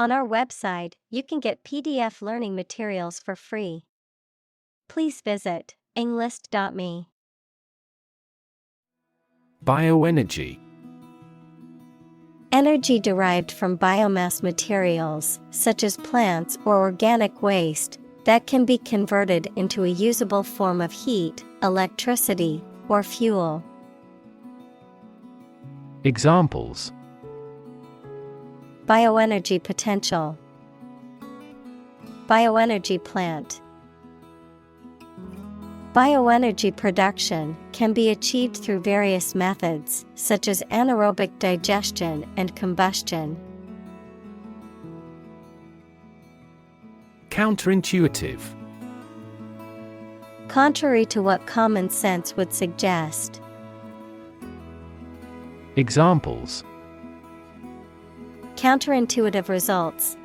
On our website, you can get PDF learning materials for free. Please visit englist.me. Bioenergy. Energy derived from biomass materials, such as plants or organic waste, that can be converted into a usable form of heat, electricity, or fuel. Examples: Bioenergy potential. Bioenergy plant. Bioenergy production can be achieved through various methods, such as anaerobic digestion and combustion. Counterintuitive. Contrary to what common sense would suggest. Examples: Counterintuitive results.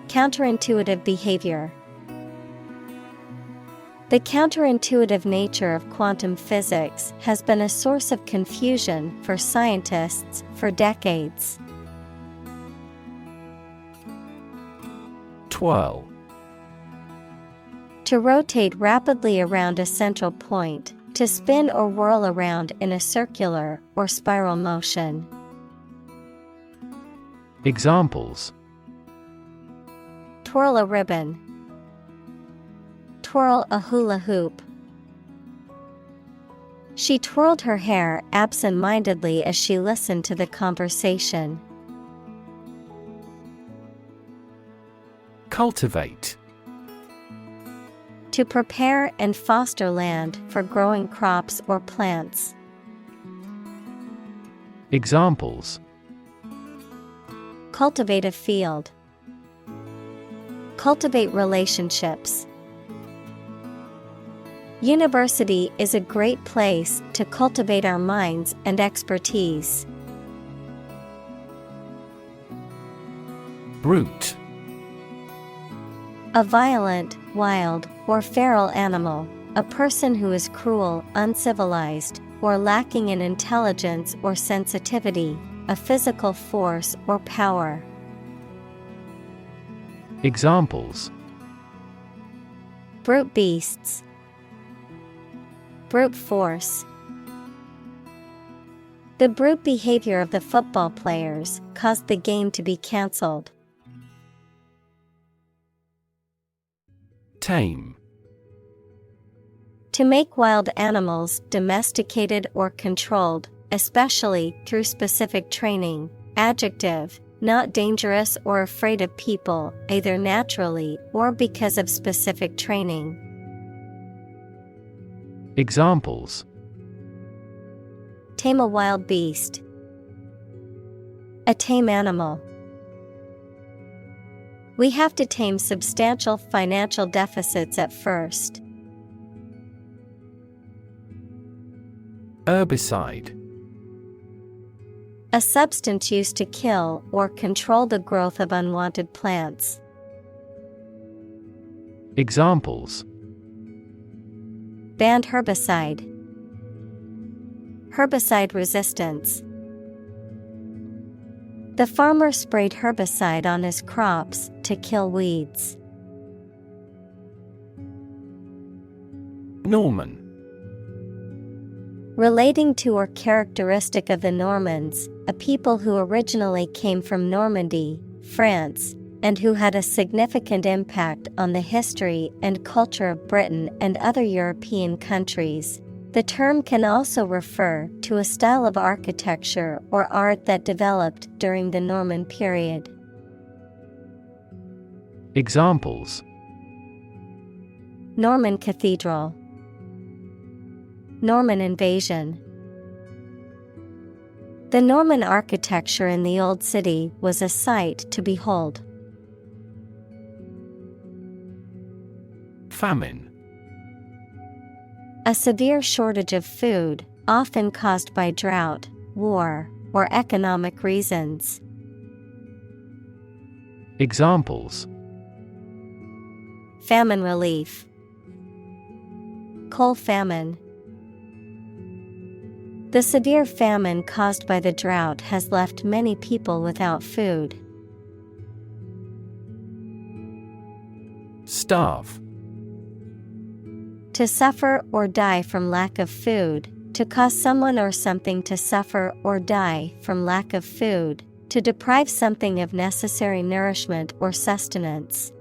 Counterintuitive behavior. The counterintuitive nature of quantum physics has been a source of confusion for scientists for decades. Twirl. To rotate rapidly around a central point, to spin or whirl around in a circular or spiral motion. Examples: Twirl a ribbon. Twirl a hula hoop. She twirled her hair absent-mindedly as she listened to the conversation. Cultivate. To prepare and foster land for growing crops or plants. Examples: Cultivate a field. Cultivate relationships. University is a great place to cultivate our minds and expertise. Brute. A violent, wild, or feral animal, a person who is cruel, uncivilized, or lacking in intelligence or sensitivity, a physical force or power. Examples: Brute beasts. Brute force. The brute behavior of the football players caused the game to be cancelled. Tame. To make wild animals domesticated or controlled, especially through specific training. Adjective, not dangerous or afraid of people, either naturally or because of specific training. Examples: Tame a wild beast. A tame animal. We have to tame substantial financial deficits at first. Herbicide. A substance used to kill or control the growth of unwanted plants. Examples: Banned herbicide. Herbicide resistance. The farmer sprayed herbicide on his crops to kill weeds. Norman. Relating to or characteristic of the Normans, a people who originally came from Normandy, France, and who had a significant impact on the history and culture of Britain and other European countries. The term can also refer to a style of architecture or art that developed during the Norman period. Examples: Norman Cathedral. Norman invasion. The Norman architecture in the Old City was a sight to behold. Famine. A severe shortage of food, often caused by drought, war, or economic reasons. Examples: Famine relief. Coal famine. The severe famine caused by the drought has left many people without food. Starve. To suffer or die from lack of food, to cause someone or something to suffer or die from lack of food, to deprive something of necessary nourishment or sustenance.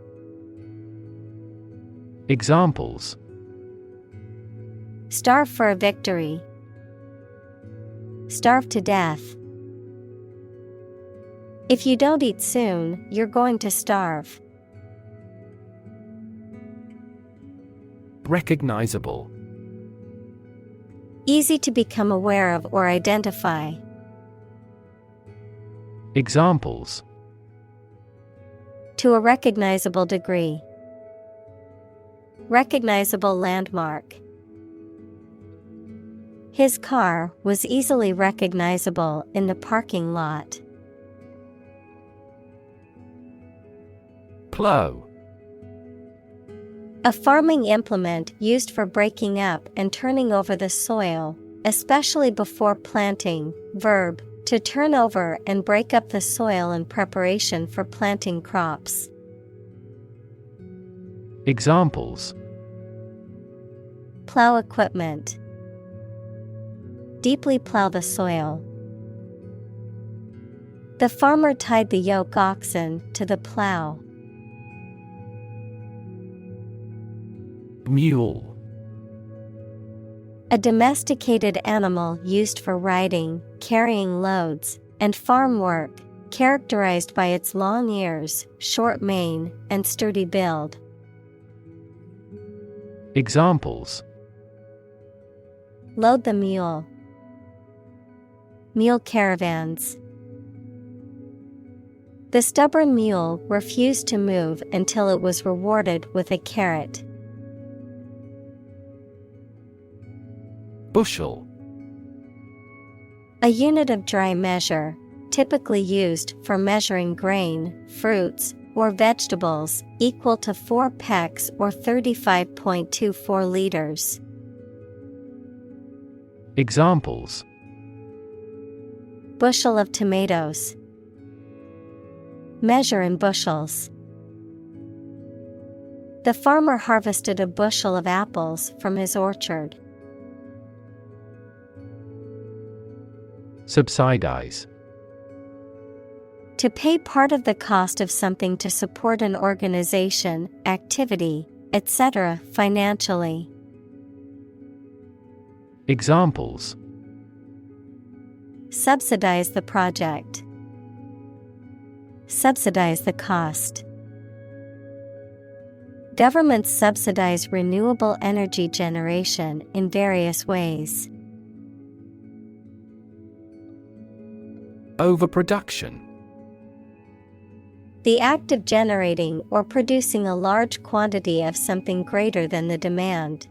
Examples: Starve for a victory. Starve to death. If you don't eat soon, you're going to starve. Recognizable. Easy to become aware of or identify. Examples: To a recognizable degree. Recognizable landmark. His car was easily recognizable in the parking lot. Plow. A farming implement used for breaking up and turning over the soil, especially before planting. Verb, to turn over and break up the soil in preparation for planting crops. Examples: Plow equipment. Deeply plow the soil. The farmer tied the yoke oxen to the plow. Mule. A domesticated animal used for riding, carrying loads, and farm work, characterized by its long ears, short mane, and sturdy build. Examples: Load the mule. Mule caravans. The stubborn mule refused to move until it was rewarded with a carrot. Bushel. A unit of dry measure, typically used for measuring grain, fruits, or vegetables, equal to 4 pecks or 35.24 liters. Examples: Bushel of tomatoes. Measure in bushels. The farmer harvested a bushel of apples from his orchard. Subsidize. To pay part of the cost of something to support an organization, activity, etc. financially. Examples: Subsidize the project. Subsidize the cost. Governments subsidize renewable energy generation in various ways. Overproduction. The act of generating or producing a large quantity of something greater than the demand.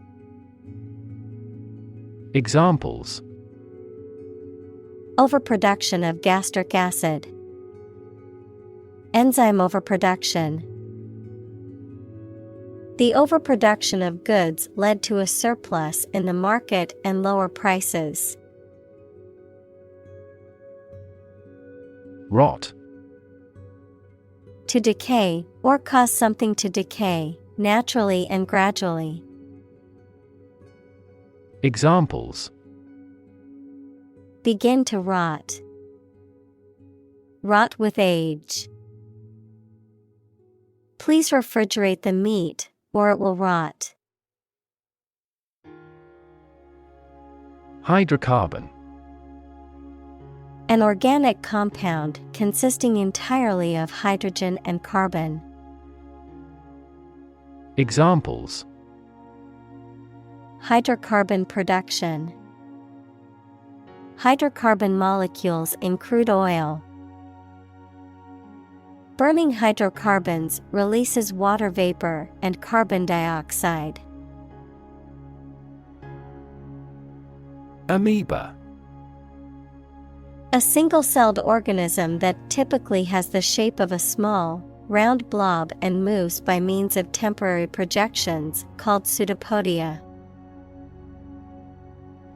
Examples: Overproduction of gastric acid. Enzyme overproduction. The overproduction of goods led to a surplus in the market and lower prices. Rot. To decay, or cause something to decay, naturally and gradually. Examples: Begin to rot. Rot with age. Please refrigerate the meat, or it will rot. Hydrocarbon. An organic compound consisting entirely of hydrogen and carbon. Examples: Hydrocarbon production. Hydrocarbon molecules in crude oil. Burning hydrocarbons releases water vapor and carbon dioxide. Amoeba. A single-celled organism that typically has the shape of a small, round blob and moves by means of temporary projections, called pseudopodia.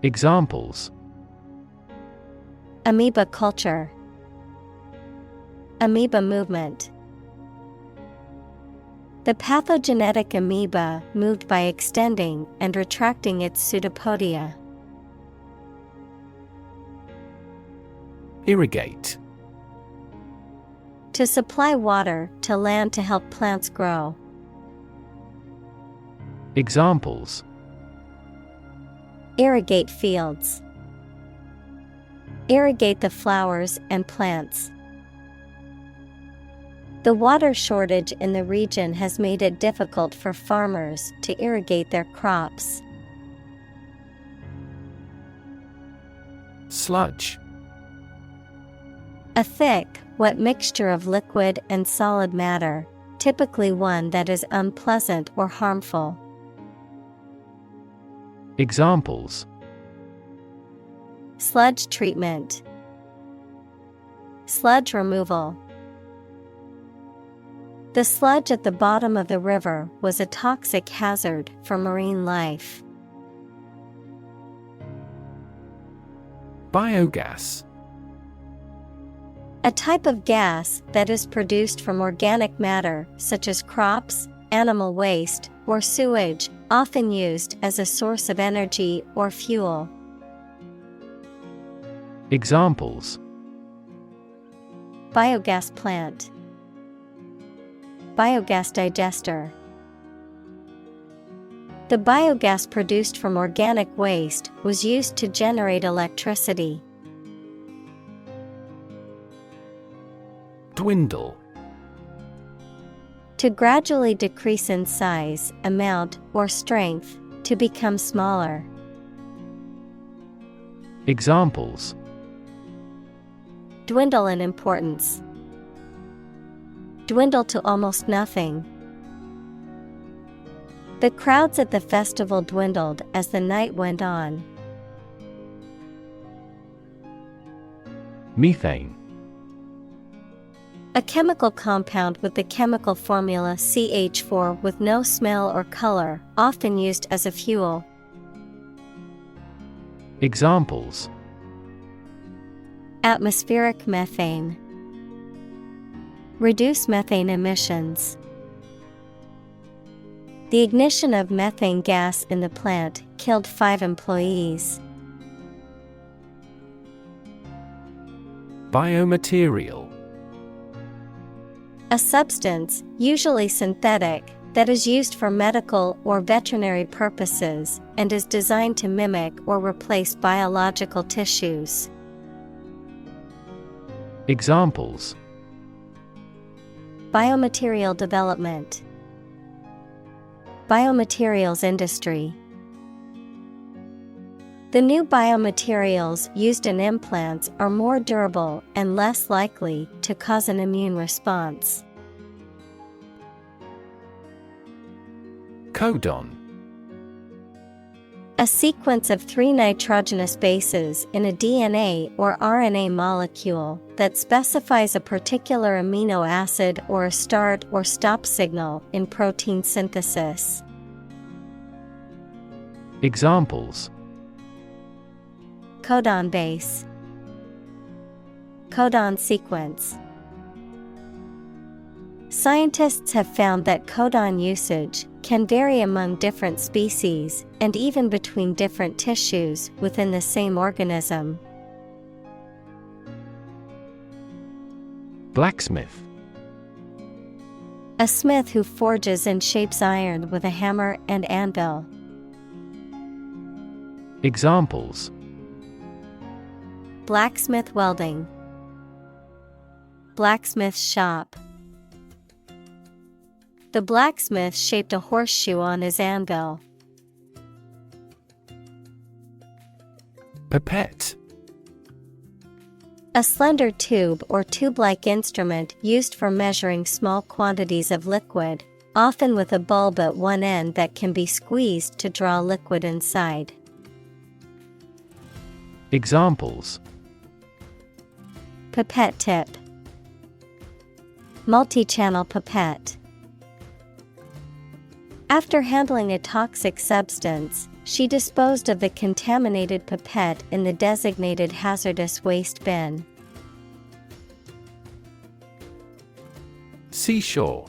Examples: Amoeba culture. Amoeba movement. The pathogenetic amoeba moved by extending and retracting its pseudopodia. Irrigate. To supply water to land to help plants grow. Examples: Irrigate fields. Irrigate the flowers and plants. The water shortage in the region has made it difficult for farmers to irrigate their crops. Sludge. A thick, wet mixture of liquid and solid matter, typically one that is unpleasant or harmful. Examples: Sludge treatment. Sludge removal. The sludge at the bottom of the river was a toxic hazard for marine life. Biogas. A type of gas that is produced from organic matter such as crops, animal waste, or sewage, often used as a source of energy or fuel. Examples: Biogas plant. Biogas digester. The biogas produced from organic waste was used to generate electricity. Dwindle. To gradually decrease in size, amount, or strength, to become smaller. Examples: Dwindle in importance. Dwindle to almost nothing. The crowds at the festival dwindled as the night went on. Methane. A chemical compound with the chemical formula CH4 with no smell or color, often used as a fuel. Examples: Atmospheric methane. Reduce methane emissions. The ignition of methane gas in the plant killed 5 employees. Biomaterial. A substance, usually synthetic, that is used for medical or veterinary purposes and is designed to mimic or replace biological tissues. Examples: Biomaterial development. Biomaterials industry. The new biomaterials used in implants are more durable and less likely to cause an immune response. Codon. A sequence of 3 nitrogenous bases in a DNA or RNA molecule that specifies a particular amino acid or a start or stop signal in protein synthesis. Examples: Codon base. Codon sequence. Scientists have found that codon usage can vary among different species and even between different tissues within the same organism. Blacksmith. A smith who forges and shapes iron with a hammer and anvil. Examples: Blacksmith welding. Blacksmith shop. The blacksmith shaped a horseshoe on his anvil. Pipette. A slender tube or tube-like instrument used for measuring small quantities of liquid, often with a bulb at one end that can be squeezed to draw liquid inside. Examples: Pipette tip. Multi-channel pipette. After handling a toxic substance, she disposed of the contaminated pipette in the designated hazardous waste bin. Seashore.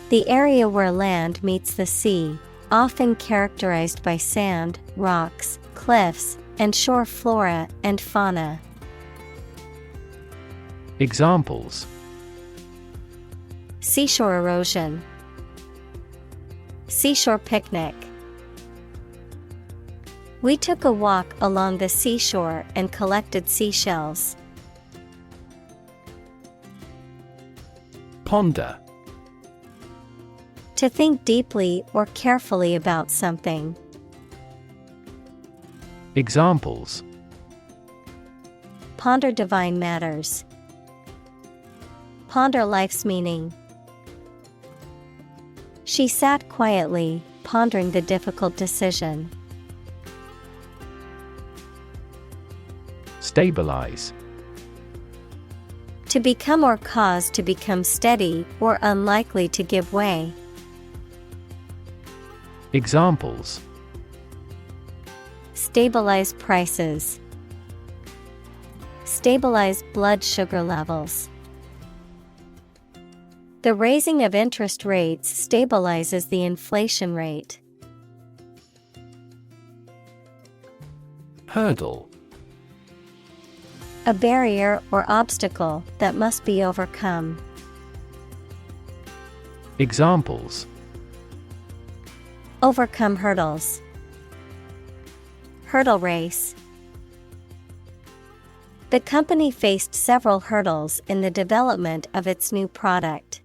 The area where land meets the sea, often characterized by sand, rocks, cliffs, and shore flora and fauna. Examples: Seashore erosion, seashore picnic. We took a walk along the seashore and collected seashells. Ponder. To think deeply or carefully about something. Examples: Ponder divine matters. Ponder life's meaning. She sat quietly, pondering the difficult decision. Stabilize. To become or cause to become steady or unlikely to give way. Examples: Stabilize prices. Stabilize blood sugar levels. The raising of interest rates stabilizes the inflation rate. Hurdle. A barrier or obstacle that must be overcome. Examples: Overcome hurdles. Hurdle race. The company faced several hurdles in the development of its new product.